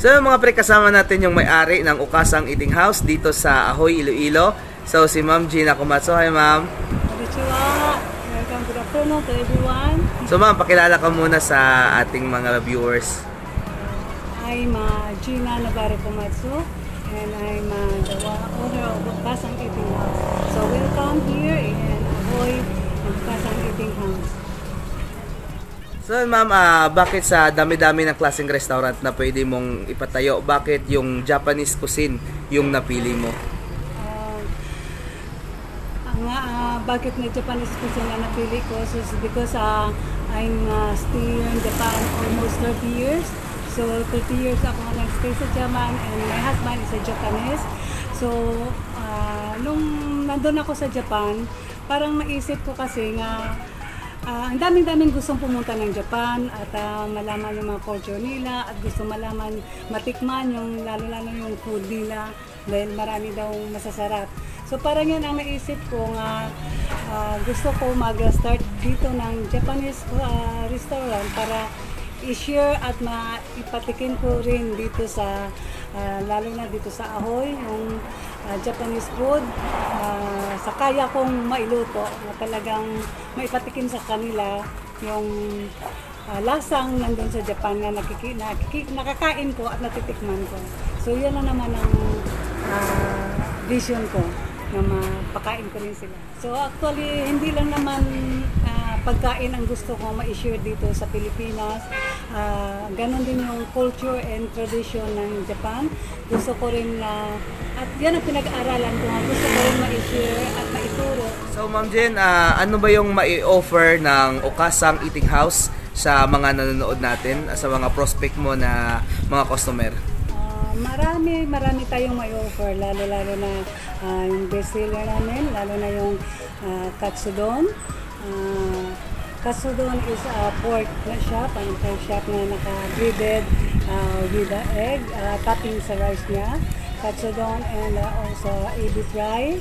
So mga pre, kasama natin yung may-ari ng Ukasang Eating House dito sa Ahoy, Iloilo. So si Ma'am Gina Kumatso. Hi Ma'am. Konnichiwa. Welcome to the afternoon to everyone. So Ma'am, pakilala ka muna sa ating mga viewers. I'm Gina Navarro Kumatso and I'm the owner of Ukasang Eating House. So welcome here in Ahoy, Ukasang Eating House. So Ma'am, bakit sa dami-dami ng klaseng restaurant na pwede mong ipatayo, bakit yung Japanese cuisine yung napili mo? Bakit na Japanese cuisine na napili ko? So because I'm still in Japan almost 30 years. So 30 years ako nag-stay sa Japan and my husband is a Japanese. So nung nandun ako sa Japan, parang naisip ko kasi nga ang daming gustong pumunta ng Japan at malaman yung mga culture nila at gusto malaman, matikman yung lalo-lalo yung food nila dahil marami daw masasarap. So parang yan ang naisip ko nga gusto ko mag-start dito ng Japanese restaurant para i-share at maipatikin ko rin dito sa lalo na dito sa Ahoy yung Japanese food sa kaya kong mailuto na talagang maipatikin sa kanila yung lasang nandun sa Japan na nakakain ko at natitikman ko. So yan na naman ang vision ko na mapakain ko rin sila. So actually hindi lang naman pagkain ang gusto ko ma-share dito sa Pilipinas. Ganon din yung culture and tradition ng Japan. Gusto ko rin na, at yan ang pinag-aaralan ko, gusto ko rin ma-share at maituro. So Ma'am Jen, ano ba yung mai-offer ng Ukasang Eating House sa mga nanonood natin, sa mga prospect mo na mga customer? Marami tayong mai-offer, lalo na yung bestseller namin, lalo na yung katsudon. Katsudon is a pork na shop, ang pork shop na naka-breaded with the egg, topping sa rice niya. Katsudon and also ebi fry.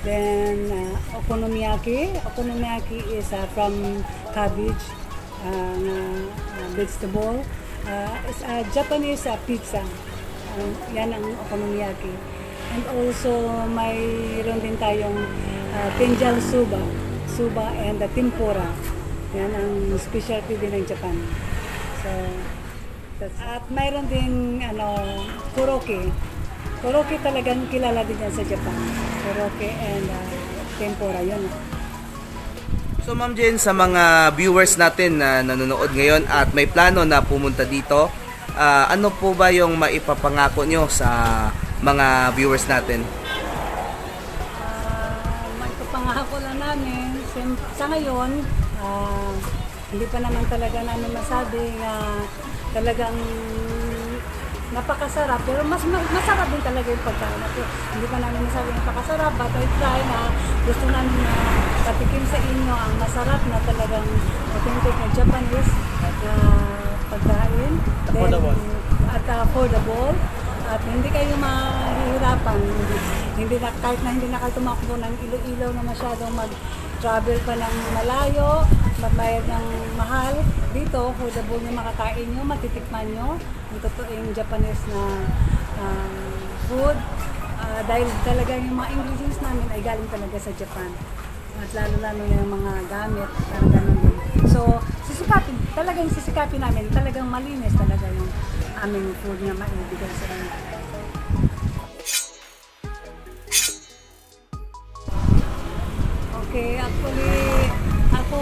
Then okonomiyaki. Okonomiyaki is from cabbage, vegetable. It's a Japanese pizza. Yan ang okonomiyaki. And also mayroon din tayong tenjal suba and the tempura. Yan ang specialty din ng Japan. So, at mayroon din koroke. Koroke talagang kilala din yan sa Japan. Koroke and tempura, yun. So Ma'am Jen, sa mga viewers natin na nanonood ngayon at may plano na pumunta dito, ano po ba yung maipapangako nyo sa mga viewers natin? Maipapangako lang namin sa ngayon, hindi pa naman talaga namin masabi nga talagang napakasarap, pero masarap din talaga yung pagkain. Hindi pa namin masabi napakasarap, but I try na gusto namin na patikim sa inyo ang masarap na talagang authentic na Japanese pagkain. At affordable. At hindi kayo mahihirapan. Kahit na hindi na kayo tumakbo ng Iloilo na masyadong mag-travel pa ng malayo, magbayad ng mahal. Dito, affordable nyo makakain nyo, matitikman nyo yung totoong Japanese na food. Dahil talaga yung mga ingredients namin ay galing talaga sa Japan. At lalo-lalo na yung mga gamit, ganun din. So, sisikapin namin, talagang malinis talaga yung aming food na maibigay sa inyo. Okay, actually, ako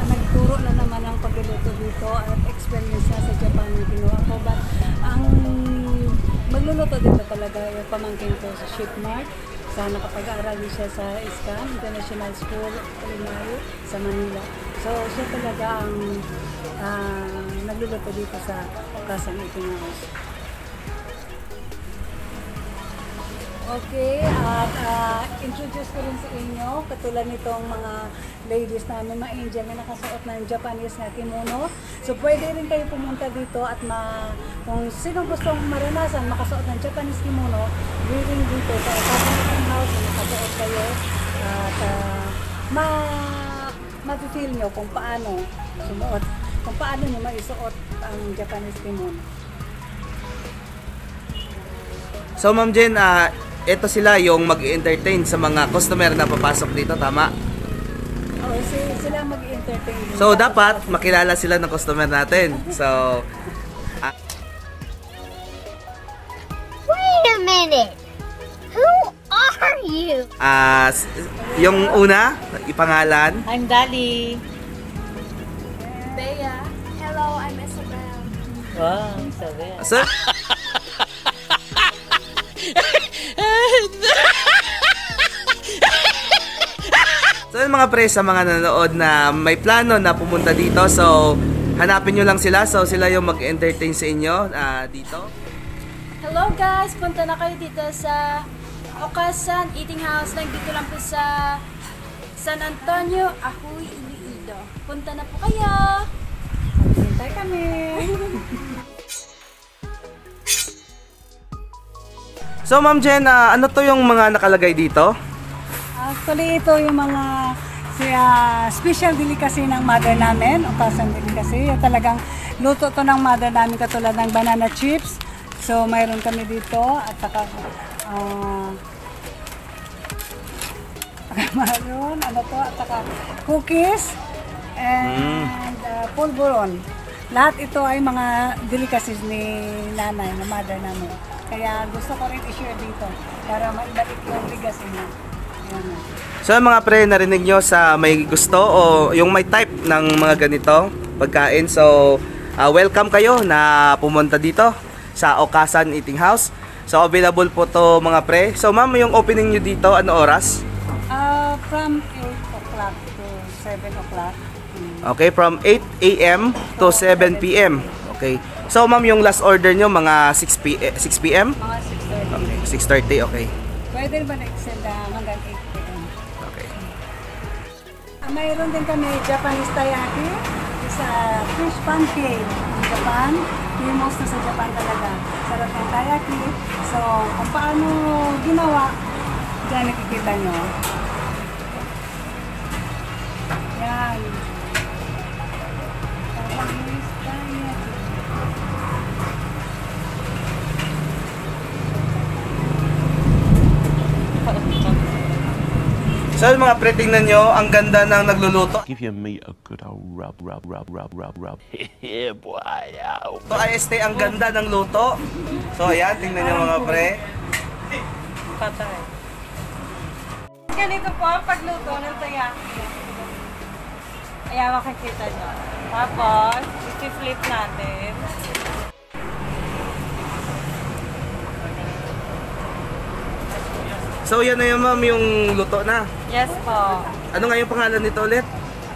nagturo na naman ang pagluluto dito at experience na sa Japan yung kinuha ko. But ang nagluluto dito talaga yung pamangkin ko sa Shipmart. Sa nakapag-aaral din siya sa ISCAM, International School Culinary sa Manila. So siya talaga ang nagluluto dito sa Okasan Eating House. Okay, at introduce ko rin sa inyo, katulad nitong mga ladies namin, mga angel na nakasuot ng Japanese na kimono. So pwede rin kayo pumunta dito at kung sino gustong maranasan makasuot ng Japanese kimono, wearing dito sa Okasan Eating House, nakasuot kayo at ma-feel nyo kung paano sumuot, kung paano nyo maisuot ang Japanese kimono. So Ma'am Jen, ito sila yung mag-entertain sa mga customer na papasok dito, tama? Oo, sila mag-entertain. So dapat makilala sila ng customer natin. So Wait a minute! Who are you? yung una, ipangalan. I'm Dali. Bea. Hello, I'm Isabel. Wow, Isabel. So, so yun mga pre, sa mga nanonood na may plano na pumunta dito, so hanapin nyo lang sila. So sila yung mag-entertain sa inyo dito. Hello guys! Punta na kayo dito sa Okasan Eating House. Nandito lang po sa San Antonio, Ahuy, Iloilo. Punta na po kayo! Hintay kami! So Ma'am Jen, ano to yung mga nakalagay dito? Actually, ito yung mga special delicacy ng mother namin, Okasan delicacy. Yung talagang luto to ng mother namin, katulad ng banana chips. So, mayroon kami dito at saka mayroon, ano to, at saka cookies and pulburon. Lahat ito ay mga delicacies ni nanay, na mother namin. Kaya gusto ko rin i-share dito para maibalik yung legacy niya. Ayan. So mga pre, narinig nyo sa may gusto o yung may type ng mga ganito pagkain. So welcome kayo na pumunta dito sa Okasan Eating House. So available po to mga pre. So ma'am, yung opening nyo dito, ano oras? From 8 o'clock to 7 o'clock. Okay, from 8 a.m. to 7 p.m. Okay. So ma'am, yung last order nyo mga 6 p.m? Mga 6:30. Okay, 6:30, okay. Pwede ba na-extend hanggang 8 p.m.? Okay. Mayroon din kami Japanese taiyaki, sa fish pancake in Japan. Famous na sa Japan talaga. Sarap ng taiyaki. So, kung paano ginawa, dyan nakikita nyo. Yan. Japanese taiyaki. So mga pre, tingnan nyo, ang ganda ng nagluluto. Give your meat a good old rub, rub, rub, rub, rub, rub. Yeah, boy. Ow. So IST, ang ganda ng luto. So ayan, tingnan nyo mga pre. Patay. Ganito po ang pagluto ng taiyaki. Ayan, makikita nyo. Tapos, i-flip natin. So yan na yun ma'am, yung luto na. Yes po. Ano nga yung pangalan nito ulit?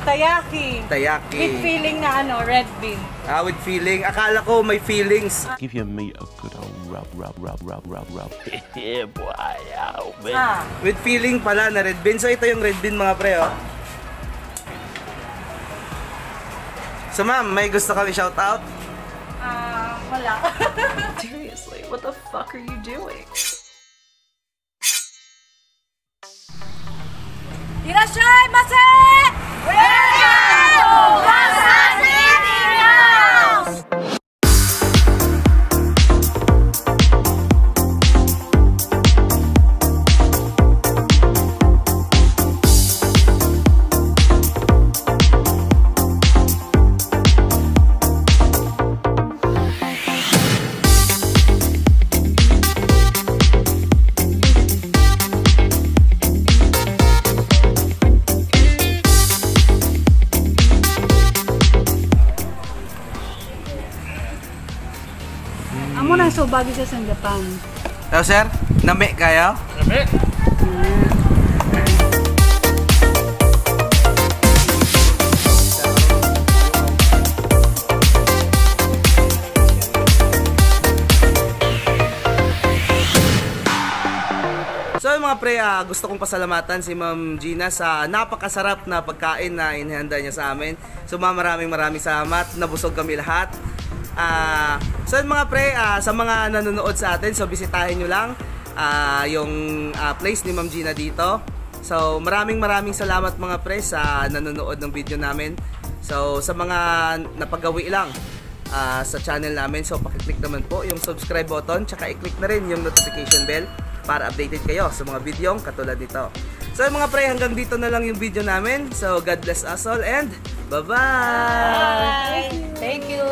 Taiyaki. Taiyaki. With filling na red bean. With feeling. Akala ko may feelings. Give your meat a good old rub, rub, rub, rub, rub, rub. Yeah, boy. Ow, man. With feeling pala na red bean. So ito yung red bean mga pre, oh. So ma'am, may gusto kami shout out? Wala. Seriously, what the fuck are you doing? いらっしゃいませ！ bago siya sa Japan. So sir, nami kayo? So mga pre, gusto kong pasalamatan si Ma'am Gina sa napakasarap na pagkain na inihanda niya sa amin. So maraming salamat, nabusog kami lahat. So mga pre, sa mga nanonood sa atin, so bisitahin nyo lang yung place ni Ma'am Gina dito. So maraming salamat mga pre sa nanonood ng video namin. So sa mga napagawi lang sa channel namin, so pakiclick naman po yung subscribe button, tsaka i-click na rin yung notification bell para updated kayo sa mga videong katulad nito. So mga pre, hanggang dito na lang yung video namin. So God bless us all and bye-bye! Thank you!